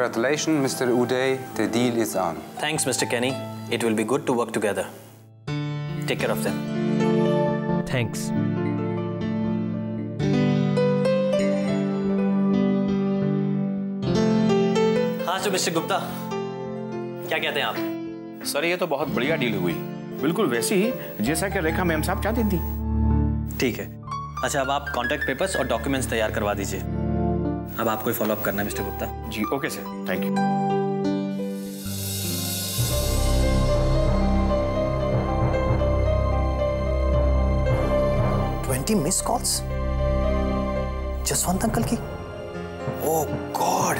Congratulations, Mr. Uday. The deal is on. Thanks, Mr. Kenny. It will be good to work together. Take care of them. Thanks. हाँ तो mister Gupta, क्या कहते हैं आप? Sir ये तो बहुत बढ़िया डील हुई, बिल्कुल वैसी ही जैसा कि रेखा मैम साहब चाहती थी। ठीक है। अच्छा, अब आप कॉन्ट्रैक्ट पेपर्स और डॉक्यूमेंट्स तैयार करवा दीजिए। अब आपको फॉलो अप करना है मिस्टर गुप्ता। जी okay sir, thank you. 20 miss calls Jaswant uncle की। ओह गॉड,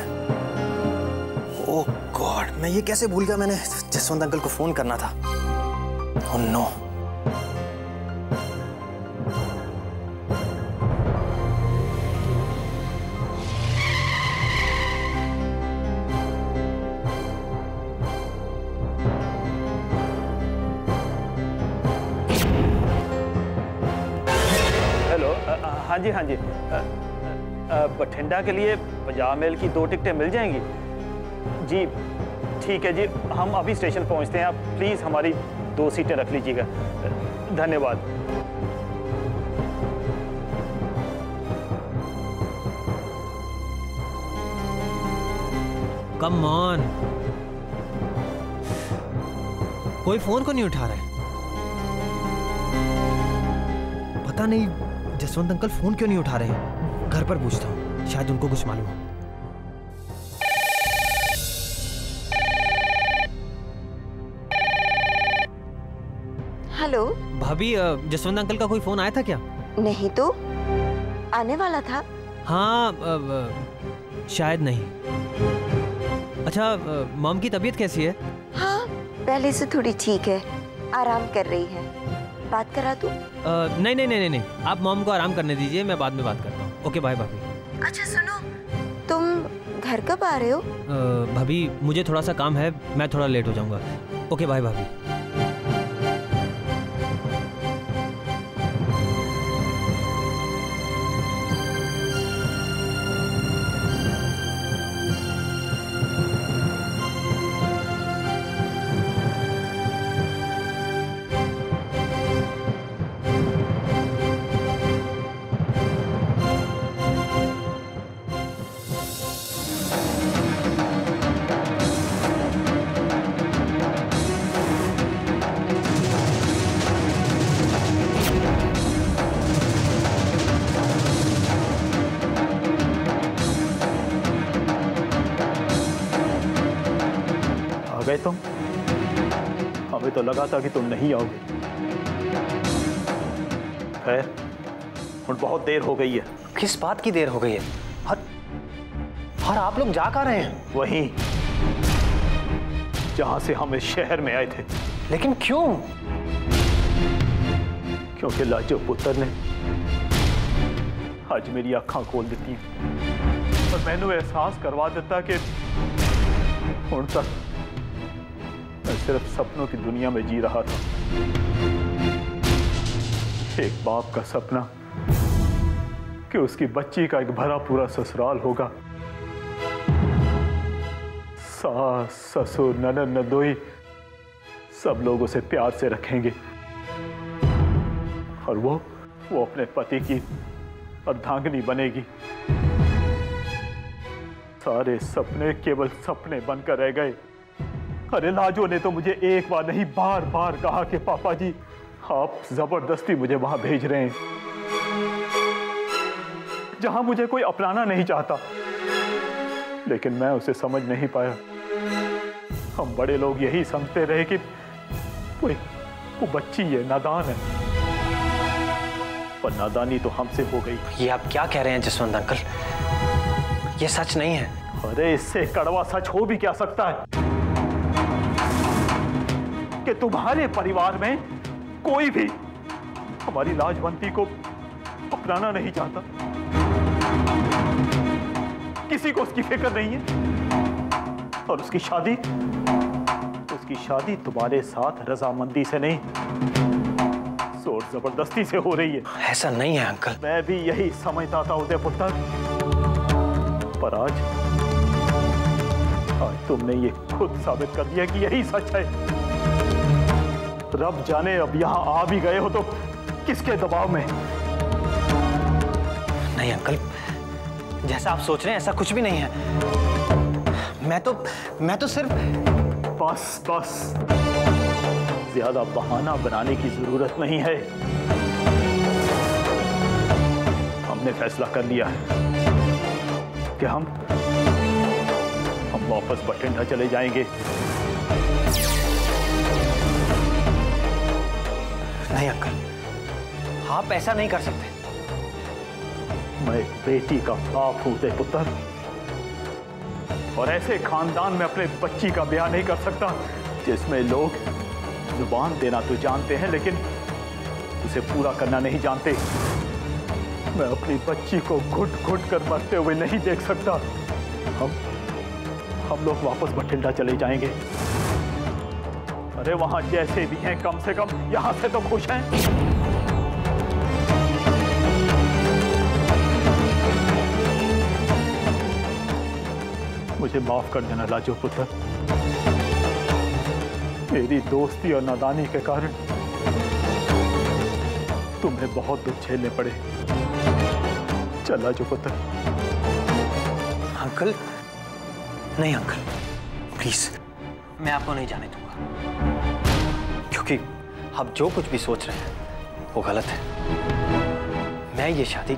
ओह गॉड, मैं ये कैसे भूल गया, मैंने जसवंत अंकल को फोन करना था। Oh no. हाँ जी हाँ जी, बठिंडा के लिए पंजाब मेल की 2 टिकटें मिल जाएंगी जी। ठीक है जी, हम अभी स्टेशन पहुंचते हैं। आप प्लीज़ हमारी 2 सीटें रख लीजिएगा, धन्यवाद। कम ऑन, कोई फोन को नहीं उठा रहा है। पता नहीं जसवंत अंकल फोन क्यों नहीं उठा रहे हैं। घर पर पूछता हूँ, शायद उनको कुछ मालूम हो। हेलो भाभी, जसवंत अंकल का कोई फोन आया था क्या? नहीं तो, आने वाला था। हाँ, शायद नहीं। अच्छा, मॉम की तबीयत कैसी है? हाँ, पहले से थोड़ी ठीक है, आराम कर रही है। बात करा तू? नहीं नहीं नहीं नहीं, आप मॉम को आराम करने दीजिए, मैं बाद में बात करता हूँ। ओके बाय भाभी। अच्छा सुनो, तुम घर कब आ रहे हो? भाभी मुझे थोड़ा सा काम है, मैं थोड़ा लेट हो जाऊँगा। ओके बाय भाभी। गए तुम? हमें तो लगा था कि तुम नहीं आओगे। खैर, बहुत देर हो गई है। किस बात की देर हो गई है? और आप लोग जा कहाँ रहे हैं? वहीं जहां से हम इस शहर में आए थे। लेकिन क्यों? क्योंकि लाजो पुत्र ने आज मेरी आंखें खोल दी और मैंने एहसास करवा दिता कि हुण तक मैं सिर्फ सपनों की दुनिया में जी रहा था। एक बाप का सपना कि उसकी बच्ची का एक भरा पूरा ससुराल होगा, सास ससुर ननद नदोई सब लोग उसे प्यार से रखेंगे और वो अपने पति की अर्धांगिनी बनेगी। सारे सपने केवल सपने बनकर रह गए। अरे लाजो ने तो मुझे एक बार नहीं बार बार कहा कि पापा जी आप जबरदस्ती मुझे वहां भेज रहे हैं जहां मुझे कोई अपनाना नहीं चाहता, लेकिन मैं उसे समझ नहीं पाया। हम बड़े लोग यही समझते रहे कि वो बच्ची है, नादान है, पर नादानी तो हमसे हो गई। ये आप क्या कह रहे हैं जसवंत अंकल? ये सच नहीं है। अरे इससे कड़वा सच हो भी क्या सकता है कि तुम्हारे परिवार में कोई भी हमारी लाजवंती को अपनाना नहीं चाहता, किसी को उसकी फिक्र नहीं है और उसकी शादी तुम्हारे साथ रजामंदी से नहीं, जोर जबरदस्ती से हो रही है। ऐसा नहीं है अंकल। मैं भी यही समझता था उदय पुत्र, पर आज आज तुमने ये खुद साबित कर दिया कि यही सच है। रब जाने अब यहाँ आ भी गए हो तो किसके दबाव में? नहीं अंकल, जैसा आप सोच रहे हैं ऐसा कुछ भी नहीं है। मैं तो सिर्फ... बस बस, ज्यादा बहाना बनाने की जरूरत नहीं है। हमने फैसला कर लिया है कि हम वापस बठिंडा चले जाएंगे। नहीं अंकल, आप ऐसा नहीं कर सकते। मैं बेटी का बाप हूं ते पुत्र, और ऐसे खानदान में अपने बच्ची का ब्याह नहीं कर सकता जिसमें लोग जुबान देना तो जानते हैं लेकिन उसे पूरा करना नहीं जानते। मैं अपनी बच्ची को घुट घुट कर मरते हुए नहीं देख सकता। हम लोग वापस बठिंडा चले जाएंगे। अरे वहां जैसे भी हैं कम से कम यहां से तो खुश हैं। मुझे माफ कर देना लाजो पुत्र, मेरी दोस्ती और नादानी के कारण तुम्हें बहुत दुख झेलने पड़े। चल लाजो पुत्र। अंकल, नहीं अंकल, प्लीज, मैं आपको नहीं जाने दूंगा, क्योंकि आप जो कुछ भी सोच रहे हैं वो गलत है। मैं ये शादी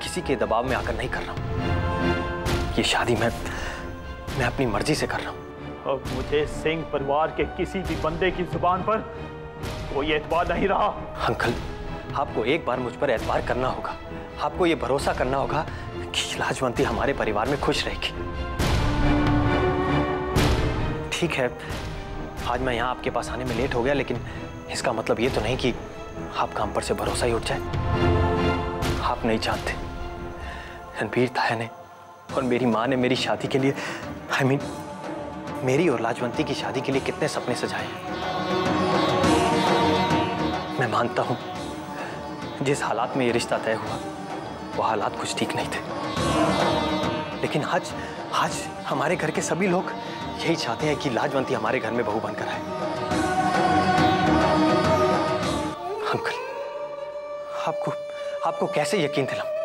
किसी के दबाव में आकर नहीं कर रहा हूं। ये शादी मैं अपनी मर्जी से कर रहा हूं। अब मुझे सिंह परिवार के किसी भी बंदे की जुबान पर कोई एतबार नहीं रहा। अंकल, आपको एक बार मुझ पर एतबार करना होगा। आपको ये भरोसा करना होगा कि लाजवंती हमारे परिवार में खुश रहेगी। ठीक है, आज मैं यहाँ आपके पास आने में लेट हो गया, लेकिन इसका मतलब ये तो नहीं कि आपका हम पर से भरोसा ही उठ जाए। आप नहीं जानते, रणबीर ताया ने और मेरी माँ ने मेरी शादी के लिए, मेरी और लाजवंती की शादी के लिए कितने सपने सजाए हैं। मैं मानता हूँ जिस हालात में ये रिश्ता तय हुआ वो हालात कुछ ठीक नहीं थे, लेकिन आज हमारे घर के सभी लोग यही चाहते हैं कि लाजवंती हमारे घर में बहू बनकर आए। अंकल, आपको कैसे यकीन दिलाऊं?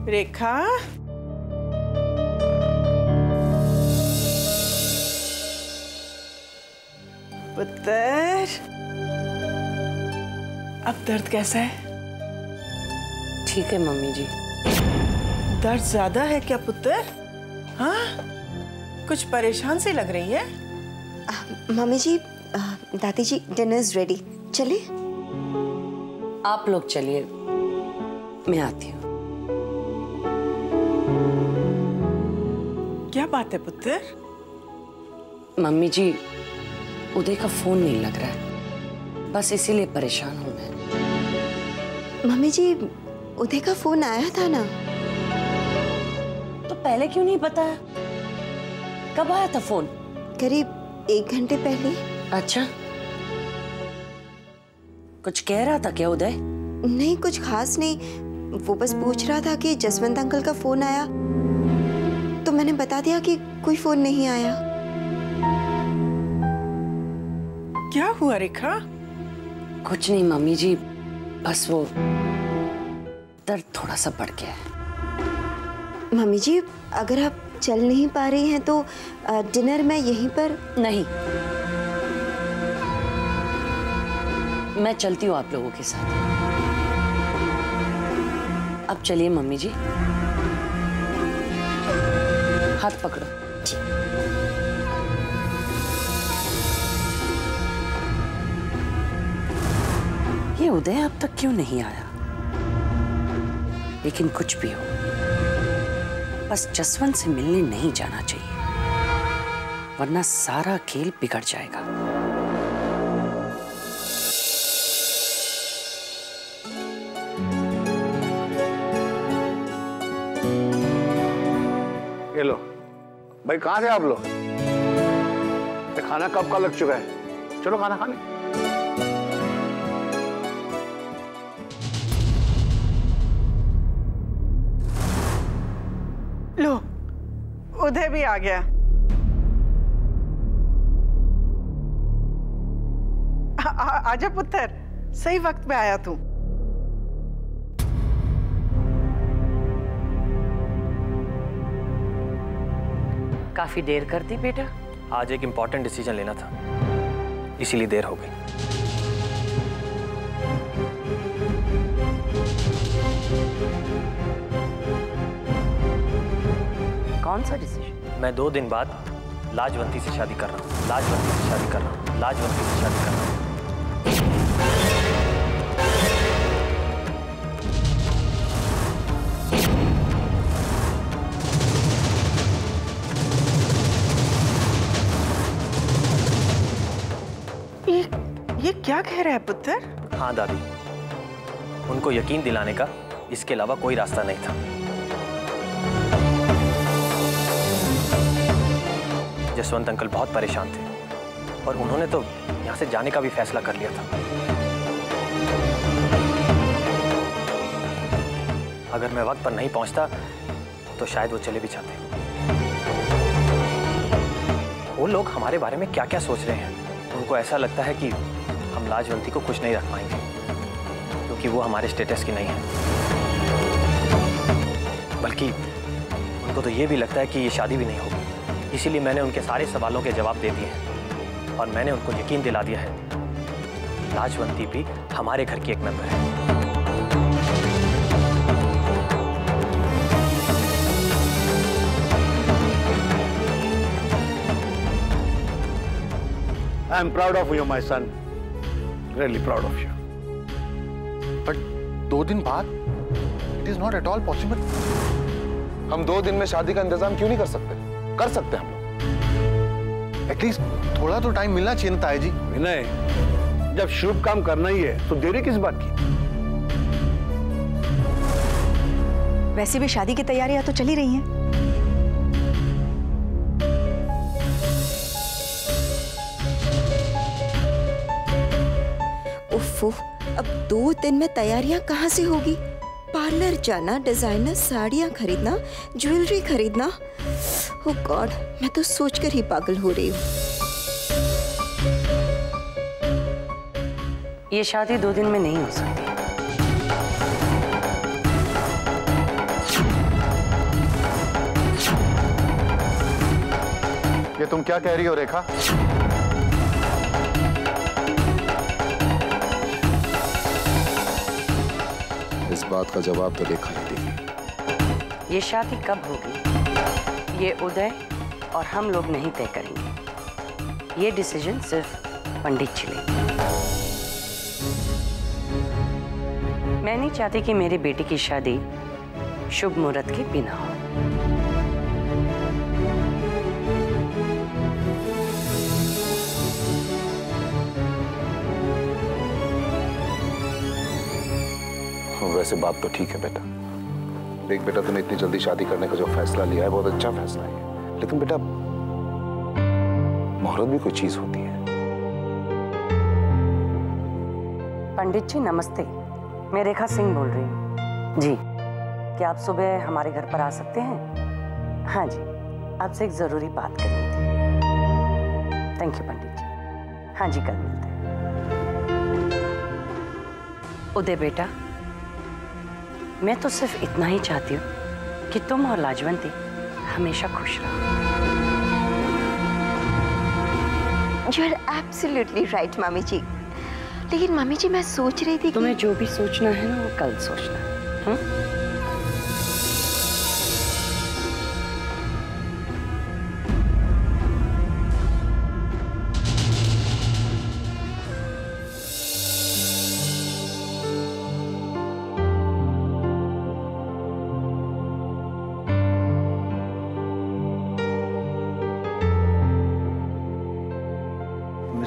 रेखा, पुत्र, अब दर्द कैसा है? ठीक है मम्मी जी। दर्द ज्यादा है क्या पुत्र? हाँ, कुछ परेशान सी लग रही है। मम्मी जी, दादी जी, डिनर इज रेडी, चले? आप लोग चलिए, मैं आती हूँ। क्या बात है पुत्र? मम्मी जी, उदय का फोन नहीं लग रहा है, बस इसीलिए परेशान हूं मैं। मम्मी जी, उदय का फोन आया था ना। तो पहले क्यों नहीं बताया? कब आया था फोन? करीब 1 घंटे पहले। अच्छा, कुछ कह रहा था क्या उदय? नहीं, कुछ खास नहीं, वो बस पूछ रहा था कि जसवंत अंकल का फोन आया, तो मैंने बता दिया कि कोई फोन नहीं आया। क्या हुआ रेखा? कुछ नहीं मम्मी जी, बस वो दर्द थोड़ा सा बढ़ गया है। मम्मी जी, अगर आप चल नहीं पा रही हैं तो डिनर में यहीं पर। नहीं, मैं चलती हूँ आप लोगों के साथ। अब चलिए मम्मी जी, हाथ पकड़ो। उदय अब तक क्यों नहीं आया? लेकिन कुछ भी हो, बस जसवंत से मिलने नहीं जाना चाहिए, वरना सारा खेल बिगड़ जाएगा। ये लो भाई, कहाँ थे आप लोग? खाना कब का लग चुका है, चलो खाना खाने। लो, उदय भी आ गया। आजा पुत्र, सही वक्त पे आया तू। काफी देर कर दी बेटा। आज एक इम्पॉर्टेंट डिसीजन लेना था, इसीलिए देर हो गई। कौन सा डिसीजन? मैं 2 दिन बाद लाजवंती से शादी कर रहा हूँ। लाजवंती से शादी कर रहा हूँ। लाजवंती से शादी कर रहा हूँ। ये क्या कह रहा है पुत्र? हाँ दादी, उनको यकीन दिलाने का इसके अलावा कोई रास्ता नहीं था। जसवंत अंकल बहुत परेशान थे और उन्होंने तो यहाँ से जाने का भी फैसला कर लिया था। अगर मैं वक्त पर नहीं पहुंचता तो शायद वो चले भी जाते। वो लोग हमारे बारे में क्या क्या सोच रहे हैं? उनको ऐसा लगता है कि हम लाजवंती को खुश नहीं रख पाएंगे क्योंकि वो हमारे स्टेटस की नहीं है, बल्कि उनको तो ये भी लगता है कि ये शादी भी नहीं होगी। इसीलिए मैंने उनके सारे सवालों के जवाब दे दिए हैं और मैंने उनको यकीन दिला दिया है लाजवंती भी हमारे घर की एक मेंबर है। I am proud of you, my son. Really proud of you. But 2 दिन बाद? It is not at all possible. हम 2 दिन में शादी का इंतजाम क्यों नहीं कर सकते? कर सकते हैं हम लोग। एटलीस्ट थोड़ा तो टाइम मिलना चाहिए ना ताया जी। विनय, जब शुभ काम करना ही है तो देरी किस बात की? वैसे भी शादी की तैयारियां तो चल ही रही हैं। उफ़, अब 2 दिन में तैयारियां कहाँ से होगी? पार्लर जाना, डिजाइनर साड़ियां खरीदना, ज्वेलरी खरीदना। ओह गॉड, मैं तो सोचकर ही पागल हो रही हूँ। ये शादी 2 दिन में नहीं हो सकती। ये तुम क्या कह रही हो रेखा? इस बात का जवाब तो रेखा ही देगी। ये शादी कब होगी ये उदय और हम लोग नहीं तय करेंगे। ये डिसीजन सिर्फ पंडित जी लेंगे। मैं नहीं चाहती कि मेरी बेटी की शादी शुभ मुहूर्त के बिना हो। वैसे बात तो ठीक है बेटा। देख बेटा, तूने इतनी जल्दी शादी करने का जो फैसला लिया है बहुत अच्छा फैसला है, लेकिन बेटा मुहूर्त भी कोई चीज होती है। पंडित जी नमस्ते, मैं रेखा सिंह बोल रही हूँ। जी, क्या आप सुबह हमारे घर पर आ सकते हैं? हाँ जी, आपसे एक जरूरी बात करनी थी। थैंक यू पंडित जी। हाँ जी, कल मिलते हैं। उदय बेटा, मैं तो सिर्फ इतना ही चाहती हूँ कि तुम और लाजवंती हमेशा खुश रहो। You are absolutely right, मामी जी। लेकिन मामी जी, मैं सोच रही थी तुम्हें जो भी सोचना है ना वो कल सोचना है।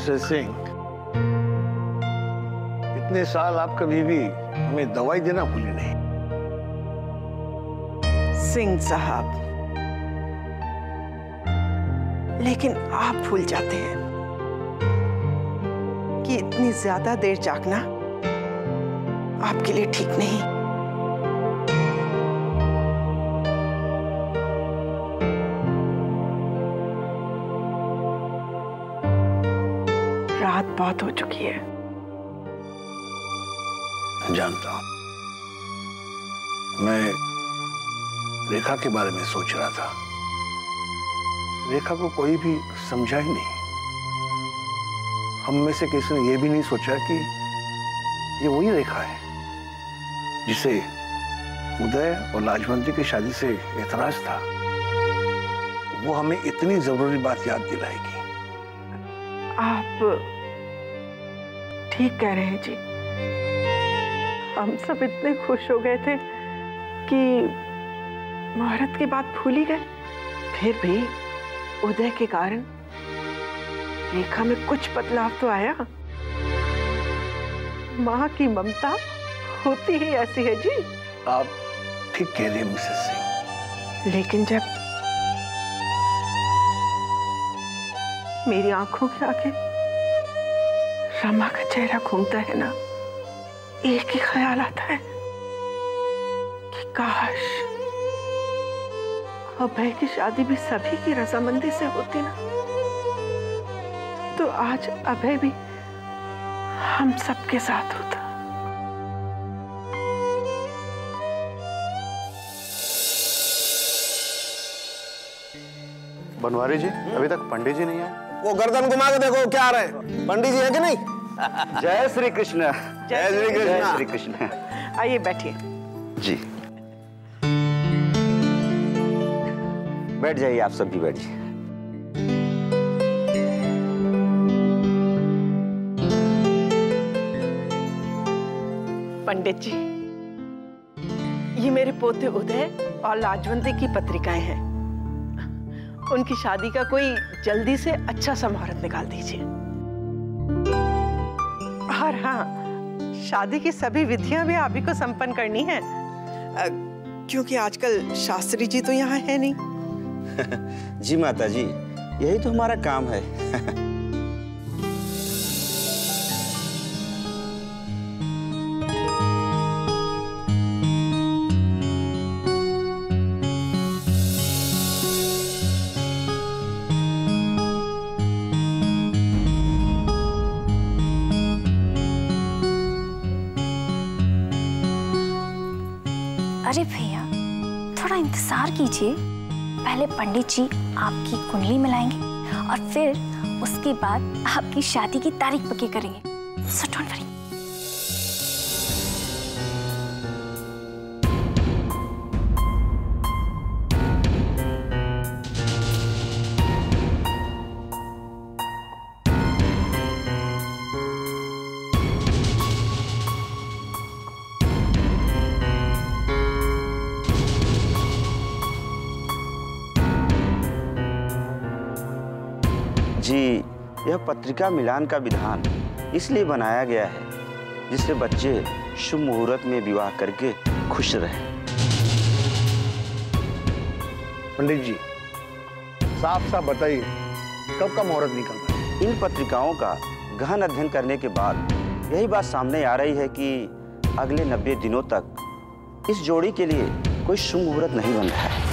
मिसेस सिंह, इतने साल आप कभी भी हमें दवाई देना भूली नहीं। सिंह साहब, लेकिन आप भूल जाते हैं कि इतनी ज्यादा देर जागना आपके लिए ठीक नहीं। रात बहुत हो चुकी है। जानता हूं। मैं रेखा के बारे में सोच रहा था। रेखा को कोई भी समझा ही नहीं। हम में से किसी ने यह भी नहीं सोचा कि ये वही रेखा है जिसे उदय और लाजवंती की शादी से एतराज था। वो हमें इतनी जरूरी बात याद दिलाएगी। आप ठीक कह रहे हैं जी। हम सब इतने खुश हो गए थे कि मुहूर्त की बात भूल ही गए। फिर भी उदय के कारण रेखा में कुछ बदलाव तो आया। माँ की ममता होती ही ऐसी है जी। आप ठीक कह रहे हैं मिसेस सिंह। लेकिन जब मेरी आंखों के आगे रमा का चेहरा घूमता है ना, एक ही ख्याल आता है कि काश अभय की शादी भी सभी की रजामंदी से होती ना, तो आज अभय भी हम सबके साथ होता। बनवारी जी, अभी तक पंडित जी नहीं आए। वो गर्दन घुमा के देखो क्या आ रहे हैं, पंडित जी है कि नहीं? जय श्री कृष्ण। जय श्री कृष्ण। जय श्री कृष्ण। आइए बैठिए। जी बैठ जाइए, आप सब भी बैठ जाइए। पंडित जी, ये मेरे पोते उदय और लाजवंती की पत्रिकाएं हैं। उनकी शादी का कोई जल्दी से अच्छा सा मुहूर्त निकाल दीजिए। और हाँ, शादी की सभी विधियां भी आप ही को संपन्न करनी है, क्योंकि आजकल शास्त्री जी तो यहाँ है नहीं। जी माता जी, यही तो हमारा काम है। अरे भैया, थोड़ा इंतजार कीजिए। पहले पंडित जी आपकी कुंडली मिलाएंगे और फिर उसके बाद आपकी शादी की तारीख पक्की करेंगे। So don't worry. जी, यह पत्रिका मिलान का विधान इसलिए बनाया गया है जिससे बच्चे शुभ मुहूर्त में विवाह करके खुश रहें। पंडित जी, साफ साफ बताइए, कब का मुहूर्त निकल रहा है? इन पत्रिकाओं का गहन अध्ययन करने के बाद यही बात सामने आ रही है कि अगले 90 दिनों तक इस जोड़ी के लिए कोई शुभ मुहूर्त नहीं बन रहा है।